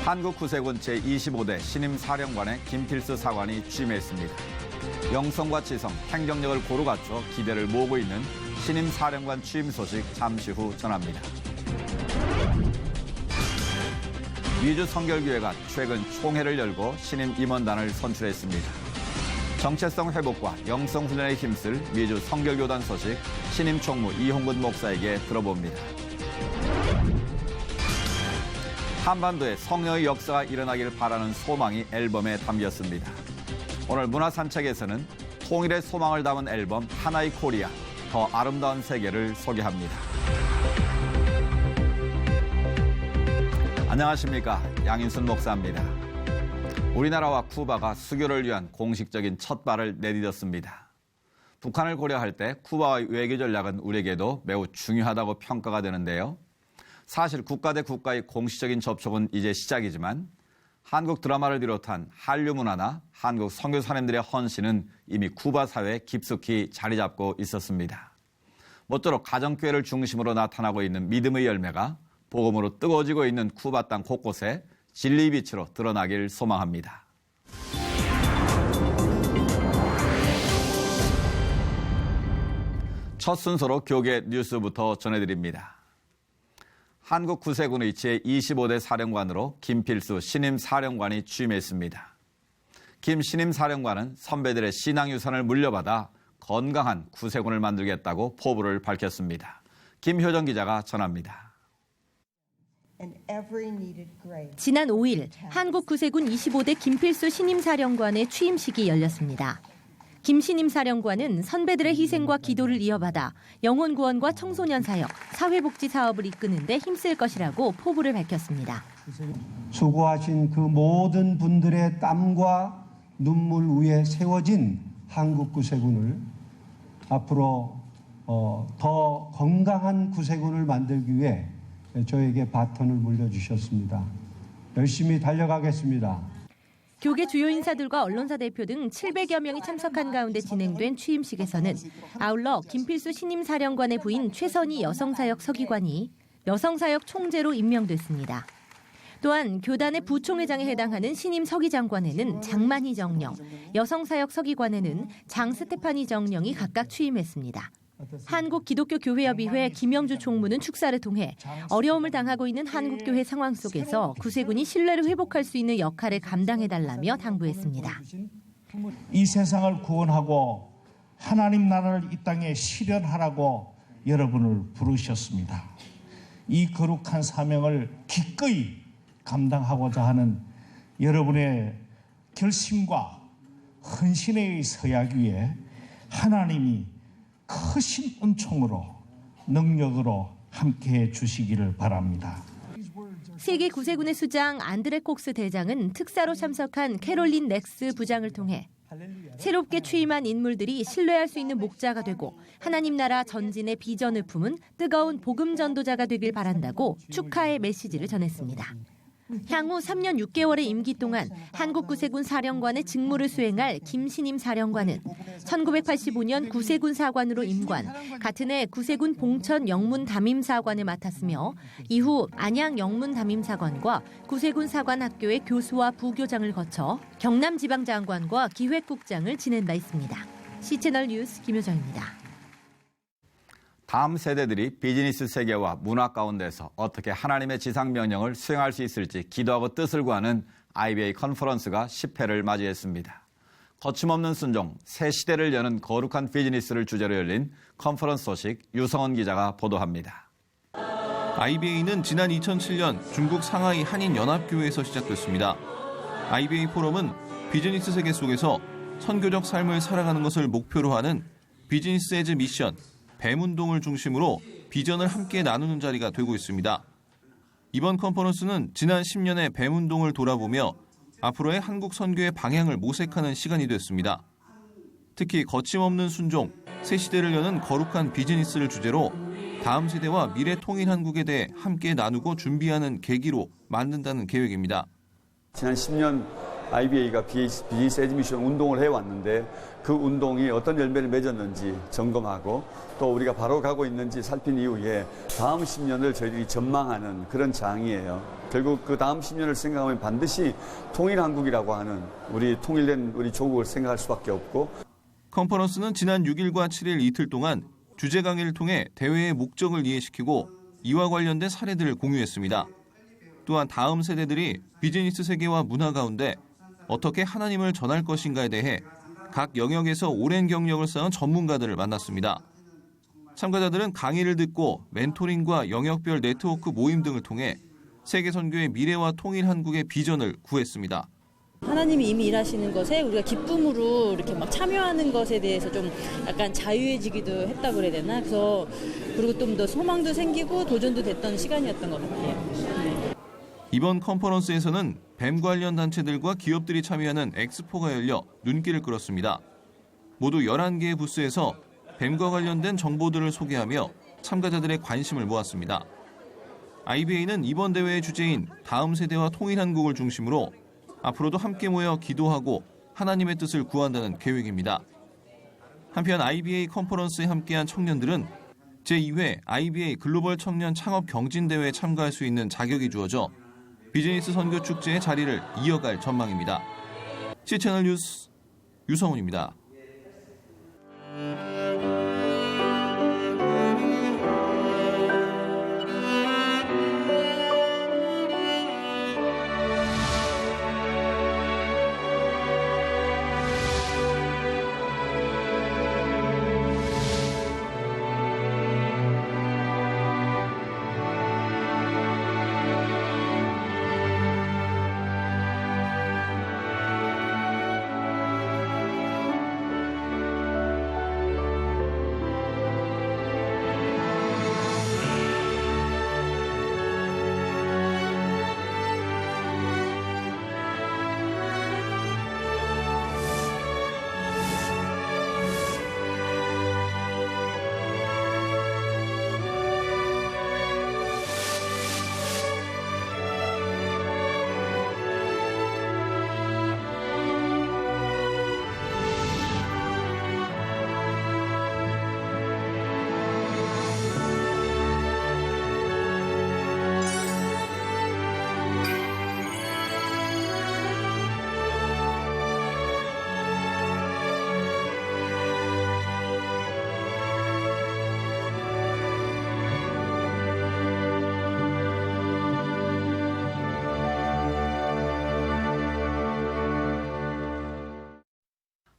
한국구세군 제25대 신임사령관에 김필수 사관이 취임했습니다. 영성과 지성, 행정력을 고루 갖춰 기대를 모으고 있는 신임사령관 취임 소식 잠시 후 전합니다. 미주 성결교회가 최근 총회를 열고 신임 임원단을 선출했습니다. 정체성 회복과 영성 훈련에 힘쓸 미주 성결교단 소식 신임 총무 이홍근 목사에게 들어봅니다. 한반도에 성령의 역사가 일어나길 바라는 소망이 앨범에 담겼습니다. 오늘 문화산책에서는 통일의 소망을 담은 앨범 하나의 코리아, 더 아름다운 세계를 소개합니다. 안녕하십니까, 양인순 목사입니다. 우리나라와 쿠바가 수교를 위한 공식적인 첫 발을 내디뎠습니다. 북한을 고려할 때 쿠바와의 외교 전략은 우리에게도 매우 중요하다고 평가가 되는데요. 사실 국가 대 국가의 공식적인 접촉은 이제 시작이지만 한국 드라마를 비롯한 한류 문화나 한국 선교사님들의 헌신은 이미 쿠바 사회에 깊숙이 자리 잡고 있었습니다. 모쪼록 가정교회를 중심으로 나타나고 있는 믿음의 열매가 복음으로 뜨거워지고 있는 쿠바 땅 곳곳에 진리의 빛으로 드러나길 소망합니다. 첫 순서로 교계 뉴스부터 전해드립니다. 한국구세군의 제25대 사령관으로 김필수 신임 사령관이 취임했습니다. 김 신임 사령관은 선배들의 신앙유산을 물려받아 건강한 구세군을 만들겠다고 포부를 밝혔습니다. 김효정 기자가 전합니다. 지난 5일 한국구세군 25대 김필수 신임사령관의 취임식이 열렸습니다. 김 신임사령관은 선배들의 희생과 기도를 이어받아 영혼 구원과 청소년 사역, 사회복지 사업을 이끄는 데 힘쓸 것이라고 포부를 밝혔습니다. 수고하신 그 모든 분들의 땀과 눈물 위에 세워진 한국구세군을 앞으로 더 건강한 구세군을 만들기 위해 저에게 바톤을 물려주셨습니다. 열심히 달려가겠습니다. 교계 주요 인사들과 언론사 대표 등 700여 명이 참석한 가운데 진행된 취임식에서는 아울러 김필수 신임사령관의 부인 최선희 여성사역 서기관이 여성사역 총재로 임명됐습니다. 또한 교단의 부총회장에 해당하는 신임 서기장관에는 장만희 정령, 여성사역 서기관에는 장스테파니 정령이 각각 취임했습니다. 한국기독교교회협의회 김영주 총무는 축사를 통해 어려움을 당하고 있는 한국교회 상황 속에서 구세군이 신뢰를 회복할 수 있는 역할을 감당해달라며 당부했습니다. 이 세상을 구원하고 하나님 나라를 이 땅에 실현하라고 여러분을 부르셨습니다. 이 거룩한 사명을 기꺼이 감당하고자 하는 여러분의 결심과 헌신에 서야기 위해 하나님이 크신 은총으로 능력으로 함께해 주시기를 바랍니다. 세계 구세군의 수장 안드레 콕스 대장은 특사로 참석한 캐롤린 넥스 부장을 통해 새롭게 취임한 인물들이 신뢰할 수 있는 목자가 되고 하나님 나라 전진의 비전을 품은 뜨거운 복음 전도자가 되길 바란다고 축하의 메시지를 전했습니다. 향후 3년 6개월의 임기 동안 한국구세군 사령관의 직무를 수행할 김신임 사령관은 1985년 구세군 사관으로 임관, 같은 해 구세군 봉천 영문 담임사관을 맡았으며 이후 안양 영문 담임사관과 구세군 사관학교의 교수와 부교장을 거쳐 경남지방장관과 기획국장을 지낸 바 있습니다. C채널 뉴스 김효정입니다. 다음 세대들이 비즈니스 세계와 문화 가운데서 어떻게 하나님의 지상명령을 수행할 수 있을지 기도하고 뜻을 구하는 IBA 컨퍼런스가 10회를 맞이했습니다. 거침없는 순종, 새 시대를 여는 거룩한 비즈니스를 주제로 열린 컨퍼런스 소식 유성원 기자가 보도합니다. IBA는 지난 2007년 중국 상하이 한인연합교회에서 시작됐습니다. IBA 포럼은 비즈니스 세계 속에서 선교적 삶을 살아가는 것을 목표로 하는 비즈니스 에즈 미션, 뱀운동을 중심으로 비전을 함께 나누는 자리가 되고 있습니다. 이번 컨퍼런스는 지난 10년의 뱀운동을 돌아보며 앞으로의 한국 선교의 방향을 모색하는 시간이 됐습니다. 특히 거침없는 순종, 새 시대를 여는 거룩한 비즈니스를 주제로 다음 세대와 미래 통일 한국에 대해 함께 나누고 준비하는 계기로 만든다는 계획입니다. 지난 10년 IBA가 비즈니스 에즈 미션 운동을 해왔는데 그 운동이 어떤 열매를 맺었는지 점검하고 또 우리가 바로 가고 있는지 살핀 이후에 다음 10년을 저희들이 전망하는 그런 장이에요. 결국 그 다음 10년을 생각하면 반드시 통일한국이라고 하는 우리 통일된 우리 조국을 생각할 수밖에 없고. 컨퍼런스는 지난 6일과 7일 이틀 동안 주제 강의를 통해 대회의 목적을 이해시키고 이와 관련된 사례들을 공유했습니다. 또한 다음 세대들이 비즈니스 세계와 문화 가운데 어떻게 하나님을 전할 것인가에 대해 각 영역에서 오랜 경력을 쌓은 전문가들을 만났습니다. 참가자들은 강의를 듣고 멘토링과 영역별 네트워크 모임 등을 통해 세계 선교의 미래와 통일 한국의 비전을 구했습니다. 하나님이 이미 일하시는 것에 우리가 기쁨으로 이렇게 막 참여하는 것에 대해서 좀 약간 자유해지기도 했다고 그래야 되나? 그래서 그리고 좀 더 소망도 생기고 도전도 됐던 시간이었던 것 같아요. 이번 컨퍼런스에서는 뱀 관련 단체들과 기업들이 참여하는 엑스포가 열려 눈길을 끌었습니다. 모두 11개의 부스에서 뱀과 관련된 정보들을 소개하며 참가자들의 관심을 모았습니다. IBA는 이번 대회의 주제인 다음 세대와 통일한국을 중심으로 앞으로도 함께 모여 기도하고 하나님의 뜻을 구한다는 계획입니다. 한편 IBA 컨퍼런스에 함께한 청년들은 제2회 IBA 글로벌 청년 창업 경진대회에 참가할 수 있는 자격이 주어져 비즈니스 선교 축제의 자리를 이어갈 전망입니다. C채널 뉴스 유성훈입니다.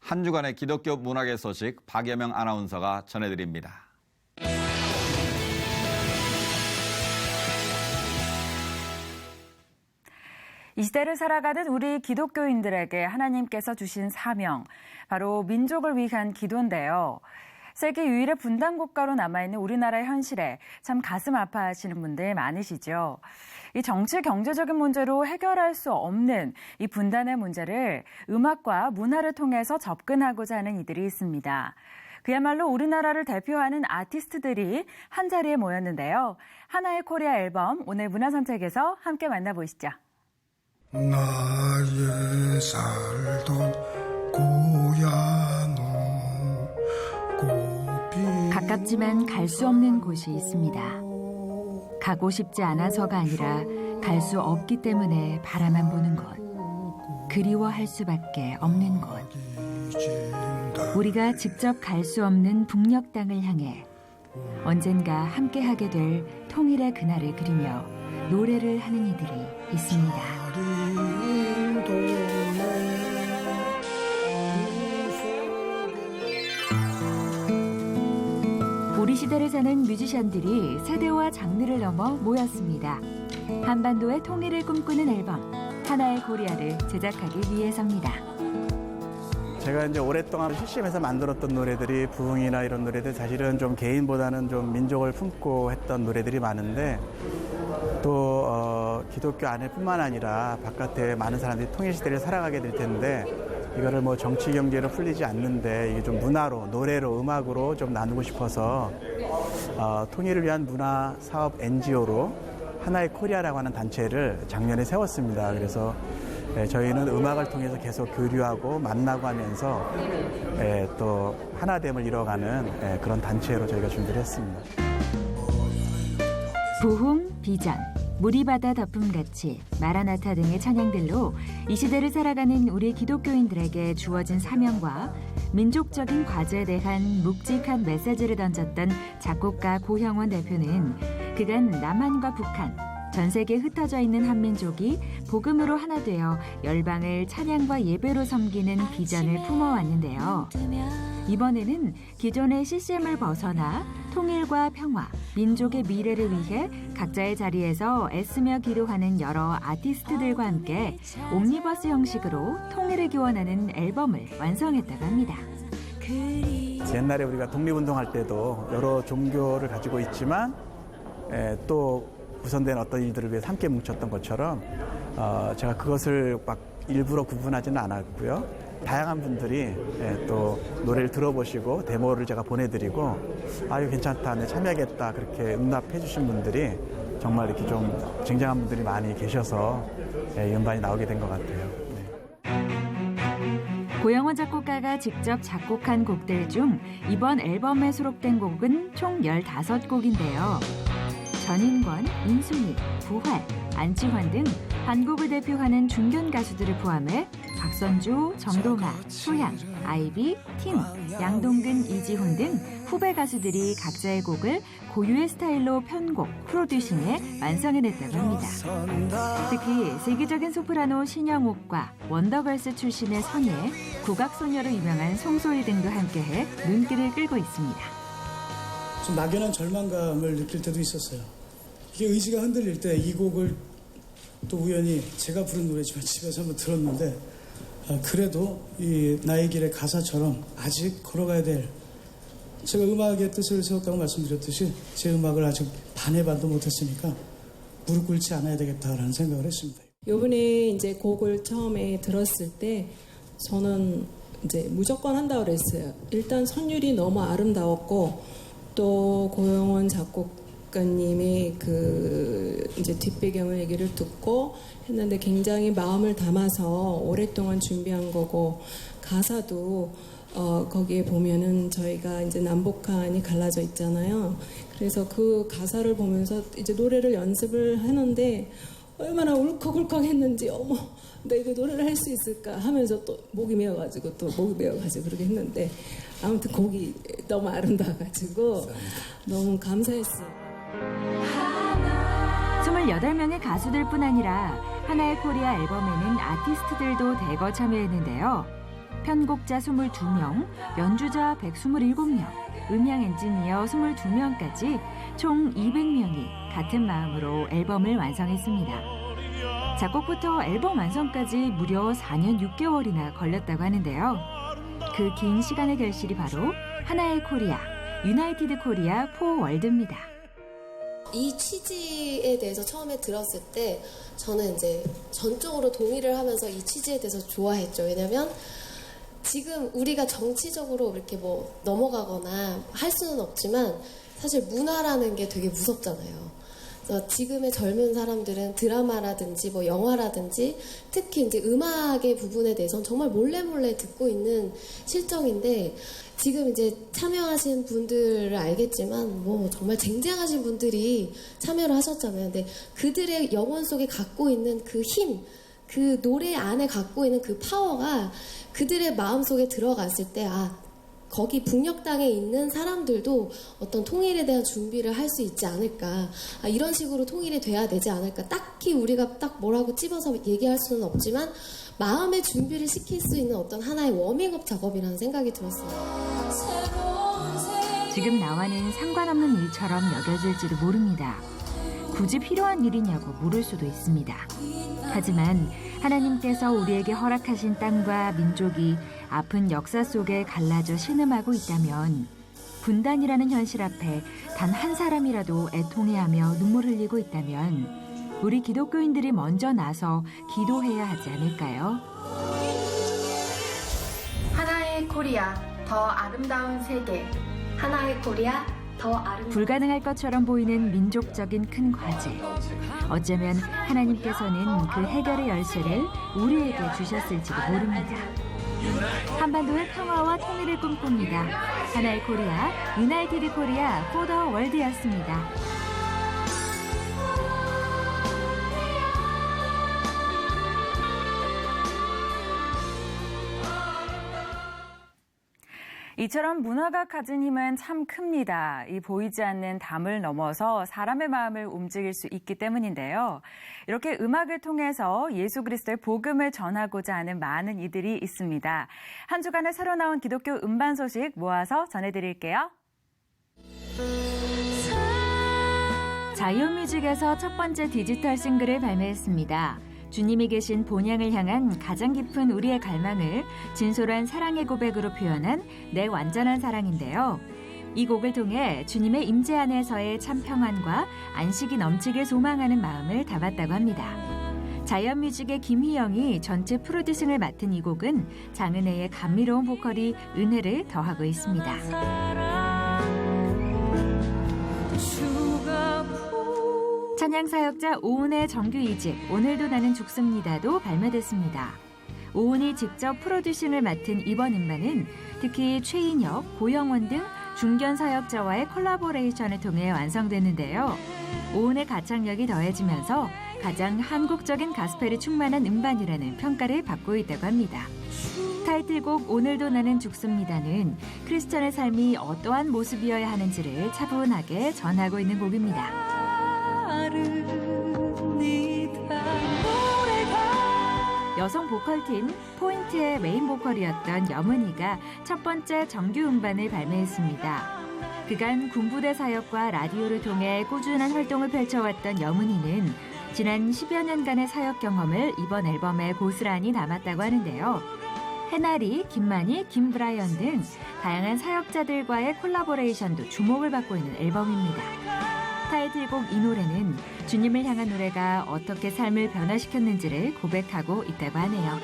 한 주간의 기독교 문화계 소식 박예명 아나운서가 전해드립니다. 이 시대를 살아가는 우리 기독교인들에게 하나님께서 주신 사명, 바로 민족을 위한 기도인데요. 세계 유일의 분단 국가로 남아있는 우리나라의 현실에 참 가슴 아파하시는 분들 많으시죠. 이 정치 경제적인 문제로 해결할 수 없는 이 분단의 문제를 음악과 문화를 통해서 접근하고자 하는 이들이 있습니다. 그야말로 우리나라를 대표하는 아티스트들이 한자리에 모였는데요. 하나의 코리아 앨범 오늘 문화선택에서 함께 만나보시죠. 나의 살던 고향 가깝지만 갈 수 없는 곳이 있습니다. 가고 싶지 않아서가 아니라 갈 수 없기 때문에 바라만 보는 곳. 그리워할 수밖에 없는 곳. 우리가 직접 갈 수 없는 북녘 땅을 향해 언젠가 함께하게 될 통일의 그날을 그리며 노래를 하는 이들이 있습니다. 우리 시대를 사는 뮤지션들이 세대와 장르를 넘어 모였습니다. 한반도의 통일을 꿈꾸는 앨범 하나의 코리아를 제작하기 위해서입니다. 제가 이제 오랫동안 실심해서 만들었던 노래들이 부흥이나 이런 노래들 사실은 좀 개인보다는 좀 민족을 품고 했던 노래들이 많은데 또 기독교 안에뿐만 아니라 바깥에 많은 사람들이 통일 시대를 살아가게 될 텐데 이거를 뭐 정치 경제로 풀리지 않는데 이게 좀 문화로 노래로 음악으로 좀 나누고 싶어서 통일을 위한 문화 사업 NGO로 하나의 코리아라고 하는 단체를 작년에 세웠습니다. 그래서 저희는 음악을 통해서 계속 교류하고 만나고 하면서 또 하나됨을 이뤄가는 그런 단체로 저희가 준비를 했습니다. 부흥, 비전, 무리바다 덮음같이 마라나타 등의 찬양들로 이 시대를 살아가는 우리 기독교인들에게 주어진 사명과 민족적인 과제에 대한 묵직한 메시지를 던졌던 작곡가 고형원 대표는 그간 남한과 북한, 전 세계에 흩어져 있는 한민족이 복음으로 하나 되어 열방을 찬양과 예배로 섬기는 비전을 품어왔는데요. 이번에는 기존의 CCM을 벗어나 통일과 평화, 민족의 미래를 위해 각자의 자리에서 애쓰며 기도하는 여러 아티스트들과 함께 옴니버스 형식으로 통일을 기원하는 앨범을 완성했다고 합니다. 옛날에 우리가 독립운동할 때도 여러 종교를 가지고 있지만 또 구성된 어떤 일들을 위해서 함께 뭉쳤던 것처럼 제가 그것을 막 일부러 구분하지는 않았고요. 다양한 분들이 또 노래를 들어보시고 데모를 제가 보내드리고 아유 괜찮다, 네, 참여하겠다 그렇게 응답해 주신 분들이 정말 이렇게 좀 쟁쟁한 분들이 많이 계셔서 이 음반이 나오게 된 것 같아요. 고형원 작곡가가 직접 작곡한 곡들 중 이번 앨범에 수록된 곡은 총 15곡인데요. 전인권, 인순이, 부활, 안치환 등 한국을 대표하는 중견 가수들을 포함해 박선주, 정동아, 소양, 아이비, 틴, 양동근, 이지훈 등 후배 가수들이 각자의 곡을 고유의 스타일로 편곡, 프로듀싱해 완성해냈다고 합니다. 특히 세계적인 소프라노 신영옥과 원더걸스 출신의 선예, 국악소녀로 유명한 송소희 등도 함께해 눈길을 끌고 있습니다. 좀 막연한 절망감을 느낄 때도 있었어요. 이게 의지가 흔들릴 때 이 곡을 또 우연히 제가 부른 노래지만 집에서 한번 들었는데 그래도 이 나의 길의 가사처럼 아직 걸어가야 될, 제가 음악의 뜻을 세웠다고 말씀드렸듯이 제 음악을 아직 반의 반도 못했으니까 무릎 꿇지 않아야 되겠다라는 생각을 했습니다. 요번에 이제 곡을 처음에 들었을 때 저는 이제 무조건 한다고 그랬어요. 일단 선율이 너무 아름다웠고 또 고형원 작곡가님의 그 이제 뒷배경을 얘기를 듣고 했는데 굉장히 마음을 담아서 오랫동안 준비한 거고 가사도 거기에 보면은 저희가 이제 남북한이 갈라져 있잖아요. 그래서 그 가사를 보면서 이제 노래를 연습을 하는데 얼마나 울컥울컥 했는지 어머 나 이거 노래를 할 수 있을까 하면서 또 목이 메어가지고 그렇게 했는데 아무튼 곡이 너무 아름다워가지고 너무 감사했어요. 28명의 가수들뿐 아니라 하나의 코리아 앨범에는 아티스트들도 대거 참여했는데요. 편곡자 22명, 연주자 127명, 음향 엔지니어 22명까지 총 200명이 같은 마음으로 앨범을 완성했습니다. 작곡부터 앨범 완성까지 무려 4년 6개월이나 걸렸다고 하는데요. 그 긴 시간의 결실이 바로 하나의 코리아, 유나이티드 코리아 포월드입니다. 이 취지에 대해서 처음에 들었을 때 저는 이제 전적으로 동의를 하면서 이 취지에 대해서 좋아했죠. 왜냐면 지금 우리가 정치적으로 이렇게 뭐 넘어가거나 할 수는 없지만 사실 문화라는 게 되게 무섭잖아요. 그래서 지금의 젊은 사람들은 드라마라든지 뭐 영화라든지 특히 이제 음악의 부분에 대해서는 정말 몰래 듣고 있는 실정인데 지금 이제 참여하신 분들을 알겠지만 뭐 정말 쟁쟁하신 분들이 참여를 하셨잖아요. 근데 그들의 영혼 속에 갖고 있는 그 힘, 그 노래 안에 갖고 있는 그 파워가 그들의 마음 속에 들어갔을 때 거기 북녘 땅에 있는 사람들도 어떤 통일에 대한 준비를 할 수 있지 않을까. 이런 식으로 통일이 돼야 되지 않을까. 딱히 우리가 딱 뭐라고 찝어서 얘기할 수는 없지만 마음의 준비를 시킬 수 있는 어떤 하나의 워밍업 작업이라는 생각이 들었어요. 지금 나와는 상관없는 일처럼 여겨질지도 모릅니다. 굳이 필요한 일이냐고 물을 수도 있습니다. 하지만 하나님께서 우리에게 허락하신 땅과 민족이 아픈 역사 속에 갈라져 신음하고 있다면 분단이라는 현실 앞에 단 한 사람이라도 애통해하며 눈물 흘리고 있다면 우리 기독교인들이 먼저 나서 기도해야 하지 않을까요? 하나의 코리아, 더 아름다운 세계. 하나의 코리아, 불가능할 것처럼 보이는 민족적인 큰 과제. 어쩌면 하나님께서는 그 해결의 열쇠를 우리에게 주셨을지도 모릅니다. 한반도의 평화와 통일을 꿈꿉니다. 하나의 코리아, 유나이티드 코리아 포 더 월드였습니다. 이처럼 문화가 가진 힘은 참 큽니다. 이 보이지 않는 담을 넘어서 사람의 마음을 움직일 수 있기 때문인데요. 이렇게 음악을 통해서 예수 그리스도의 복음을 전하고자 하는 많은 이들이 있습니다. 한 주간에 새로 나온 기독교 음반 소식 모아서 전해드릴게요. 자이언뮤직에서 첫 번째 디지털 싱글을 발매했습니다. 주님이 계신 본향을 향한 가장 깊은 우리의 갈망을 진솔한 사랑의 고백으로 표현한 내 완전한 사랑인데요. 이 곡을 통해 주님의 임재 안에서의 참 평안과 안식이 넘치길 소망하는 마음을 담았다고 합니다. 자이언뮤직의 김희영이 전체 프로듀싱을 맡은 이 곡은 장은혜의 감미로운 보컬이 은혜를 더하고 있습니다. 찬양사역자 오은의 정규 2집 오늘도 나는 죽습니다도 발매됐습니다. 오은이 직접 프로듀싱을 맡은 이번 음반은 특히 최인혁, 고영원 등 중견 사역자와의 콜라보레이션을 통해 완성됐는데요. 오은의 가창력이 더해지면서 가장 한국적인 가스펠이 충만한 음반이라는 평가를 받고 있다고 합니다. 타이틀곡 오늘도 나는 죽습니다는 크리스천의 삶이 어떠한 모습이어야 하는지를 차분하게 전하고 있는 곡입니다. 여성 보컬팀 포인트의 메인 보컬이었던 여문희가 첫 번째 정규 음반을 발매했습니다. 그간 군부대 사역과 라디오를 통해 꾸준한 활동을 펼쳐왔던 여문희는 지난 10여 년간의 사역 경험을 이번 앨범에 고스란히 담았다고 하는데요. 해나리, 김만희, 김브라이언 등 다양한 사역자들과의 콜라보레이션도 주목을 받고 있는 앨범입니다. 타이틀곡 이 노래는 주님을 향한 노래가 어떻게 삶을 변화시켰는지를 고백하고 있다고 하네요.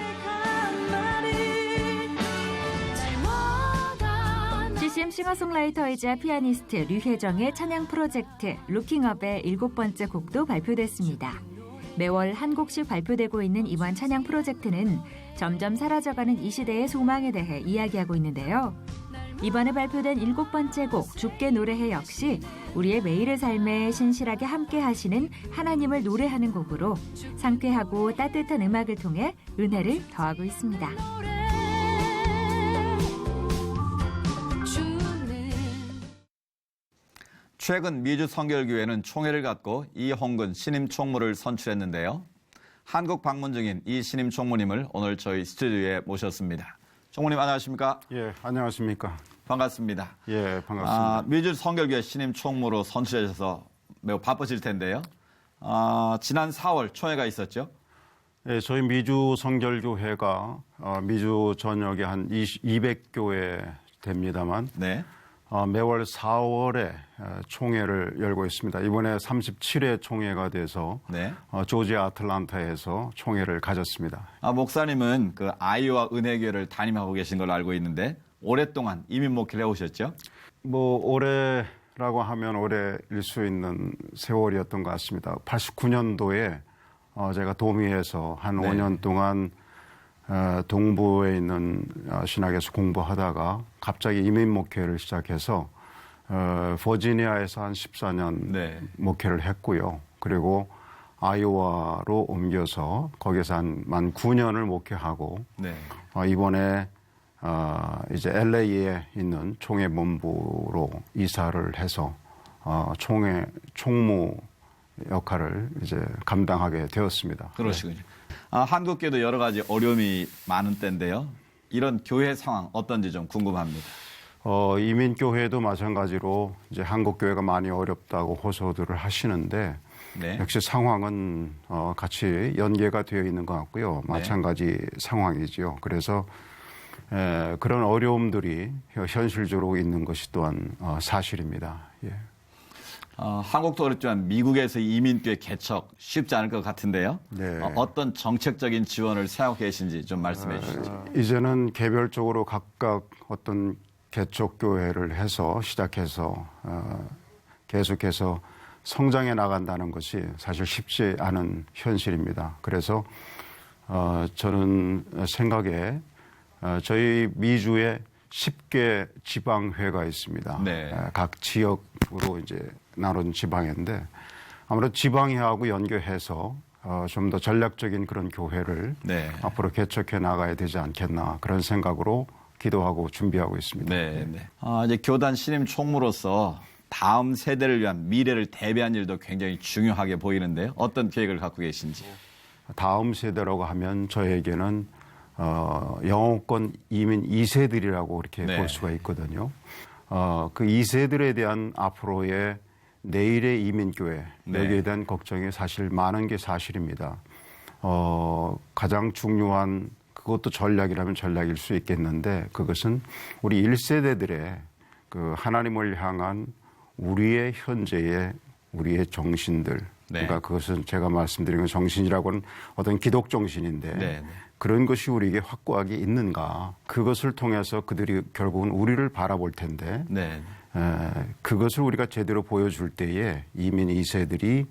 CCM 싱어송라이터이자 피아니스트 류혜정의 찬양 프로젝트 루킹업의 7번째 곡도 발표됐습니다. 매월 한 곡씩 발표되고 있는 이번 찬양 프로젝트는 점점 사라져가는 이 시대의 소망에 대해 이야기하고 있는데요. 이번에 발표된 7번째 곡 주께 노래해 역시 우리의 매일의 삶에 신실하게 함께 하시는 하나님을 노래하는 곡으로 상쾌하고 따뜻한 음악을 통해 은혜를 더하고 있습니다. 최근 미주 성결교회는 총회를 갖고 이홍근 신임 총무를 선출했는데요. 한국 방문 중인 이 신임 총무님을 오늘 저희 스튜디오에 모셨습니다. 총무님 안녕하십니까? 예, 안녕하십니까? 반갑습니다. 예, 반갑습니다. 미주 성결교회 신임 총무로 선출되셔서 매우 바쁘실 텐데요. 지난 4월 총회가 있었죠? 예, 저희 미주 성결교회가 미주 전역에 한 200교회 됩니다만 네. 매월 4월에 총회를 열고 있습니다. 이번에 37회 총회가 돼서 네. 조지아 아틀란타에서 총회를 가졌습니다. 목사님은 그 아이오와 은혜교회를 담임하고 계신 걸로 알고 있는데 오랫동안 이민 목회를 해오셨죠? 뭐 올해라고 하면 올해일 수 있는 세월이었던 것 같습니다. 89년도에 제가 도미에서 한 네. 5년 동안 동부에 있는 신학에서 공부하다가 갑자기 이민 목회를 시작해서 버지니아에서 한 14년 네. 목회를 했고요. 그리고 아이오와로 옮겨서 거기서 만 9년을 목회하고 네. 이번에 이제 LA에 있는 총회 본부로 이사를 해서 총무 역할을 이제 감당하게 되었습니다. 그러시군요. 한국교회도 여러 가지 어려움이 많은 때인데요. 이런 교회 상황 어떤지 좀 궁금합니다. 이민교회도 마찬가지로 이제 한국교회가 많이 어렵다고 호소들을 하시는데 네. 역시 상황은 같이 연계가 되어 있는 것 같고요. 마찬가지 상황이지요. 그래서 그런 어려움들이 현실적으로 있는 것이 또한 사실입니다. 예. 한국도 어렵지만 미국에서 이민교회 개척 쉽지 않을 것 같은데요. 네. 어떤 정책적인 지원을 생각하고 계신지 좀 말씀해 주시죠. 이제는 개별적으로 각각 어떤 개척교회를 해서 시작해서 계속해서 성장해 나간다는 것이 사실 쉽지 않은 현실입니다. 그래서 저는 생각에 저희 미주에 10개 지방회가 있습니다. 네. 각 지역으로 이제 나눈 지방회인데 아무래도 지방회하고 연계해서 좀 더 전략적인 그런 교회를 네. 앞으로 개척해 나가야 되지 않겠나 그런 생각으로 기도하고 준비하고 있습니다. 네. 이제 교단 신임 총무로서 다음 세대를 위한 미래를 대비한 일도 굉장히 중요하게 보이는데요. 어떤 계획을 갖고 계신지. 다음 세대라고 하면 저에게는 영어권 이민 2세들이라고 이렇게 네. 볼 수가 있거든요. 그 2세들에 대한 앞으로의 내일의 이민교회 네. 여기에 대한 걱정이 사실 많은 게 사실입니다. 가장 중요한 그것도 전략이라면 전략일 수 있겠는데 그것은 우리 1세대들의 그 하나님을 향한 우리의 현재의 우리의 정신들 네. 그러니까 그것은 제가 말씀드린 건 정신이라고는 어떤 기독 정신인데 네. 그런 것이 우리에게 확고하게 있는가 그것을 통해서 그들이 결국은 우리를 바라볼 텐데 네. 그것을 우리가 제대로 보여줄 때에 이민 2세들이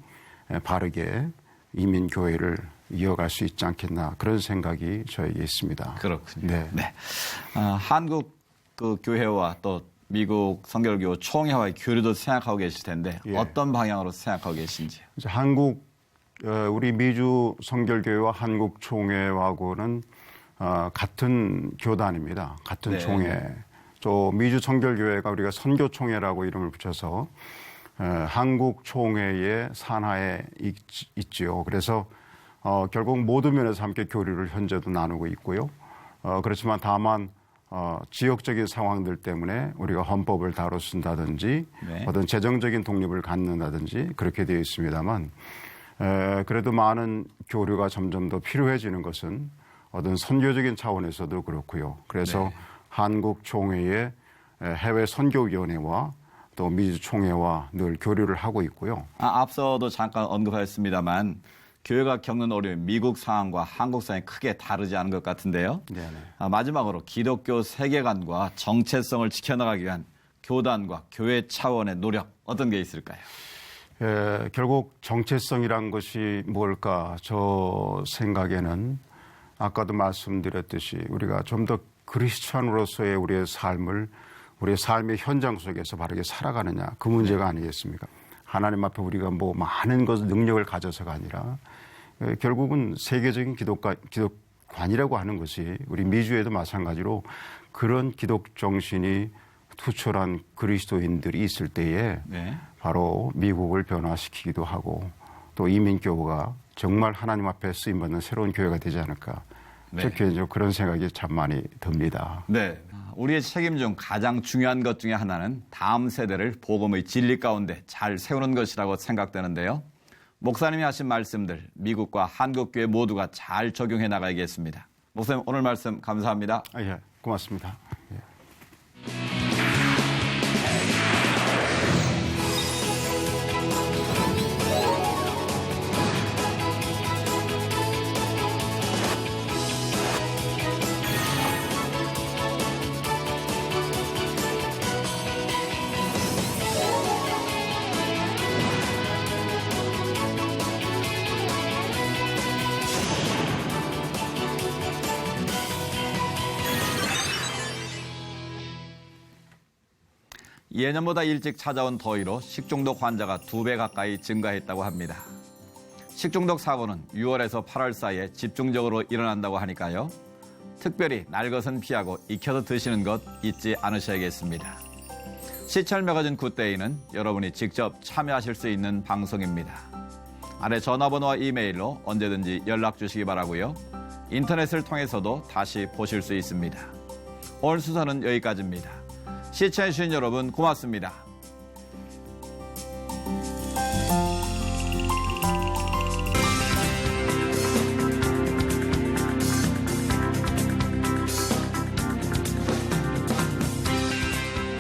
바르게 이민 교회를 이어갈 수 있지 않겠나 그런 생각이 저에게 있습니다. 그렇군요. 네. 한국 그 교회와 또 미국 성결교 총회와의 교류도 생각하고 계실 텐데 예. 어떤 방향으로 생각하고 계신지. 이제 우리 미주 성결교회와 한국 총회하고는 같은 교단입니다. 같은 네. 총회. 또 미주 성결교회가 우리가 선교총회라고 이름을 붙여서 한국 총회의 산하에 있지요. 그래서 결국 모든 면에서 함께 교류를 현재도 나누고 있고요. 그렇지만 다만 지역적인 상황들 때문에 우리가 헌법을 다뤄 쓴다든지 네. 어떤 재정적인 독립을 갖는다든지 그렇게 되어 있습니다만 그래도 많은 교류가 점점 더 필요해지는 것은 어떤 선교적인 차원에서도 그렇고요. 그래서 네. 한국 총회의 해외 선교위원회와 또 미주 총회와 늘 교류를 하고 있고요. 앞서도 잠깐 언급하였습니다만 교회가 겪는 어려움 미국 상황과 한국 상황이 크게 다르지 않은 것 같은데요. 네네. 마지막으로 기독교 세계관과 정체성을 지켜나가기 위한 교단과 교회 차원의 노력 어떤 게 있을까요? 결국 정체성이란 것이 뭘까? 저 생각에는 아까도 말씀드렸듯이 우리가 좀 더 그리스찬으로서의 우리의 삶의 현장 속에서 바르게 살아가느냐 그 문제가 아니겠습니까? 하나님 앞에 우리가 뭐 많은 능력을 가져서가 아니라 결국은 세계적인 기독관이라고 하는 것이 우리 미주에도 마찬가지로 그런 기독 정신이 투철한 그리스도인들이 있을 때에 네. 바로 미국을 변화시키기도 하고 또 이민교회가 정말 하나님 앞에 쓰임받는 새로운 교회가 되지 않을까. 네. 저 개인적으로 그런 생각이 참 많이 듭니다. 네. 우리의 책임 중 가장 중요한 것 중에 하나는 다음 세대를 복음의 진리 가운데 잘 세우는 것이라고 생각되는데요. 목사님이 하신 말씀들 미국과 한국 교회 모두가 잘 적용해 나가야겠습니다. 목사님 오늘 말씀 감사합니다. 예, 고맙습니다. 예. 예년보다 일찍 찾아온 더위로 식중독 환자가 2배 가까이 증가했다고 합니다. 식중독 사고는 6월에서 8월 사이에 집중적으로 일어난다고 하니까요. 특별히 날 것은 피하고 익혀서 드시는 것 잊지 않으셔야겠습니다. 시철 매거진 굿데이는 여러분이 직접 참여하실 수 있는 방송입니다. 아래 전화번호와 이메일로 언제든지 연락 주시기 바라고요. 인터넷을 통해서도 다시 보실 수 있습니다. 오늘 수사는 여기까지입니다. 시청해주신 여러분 고맙습니다.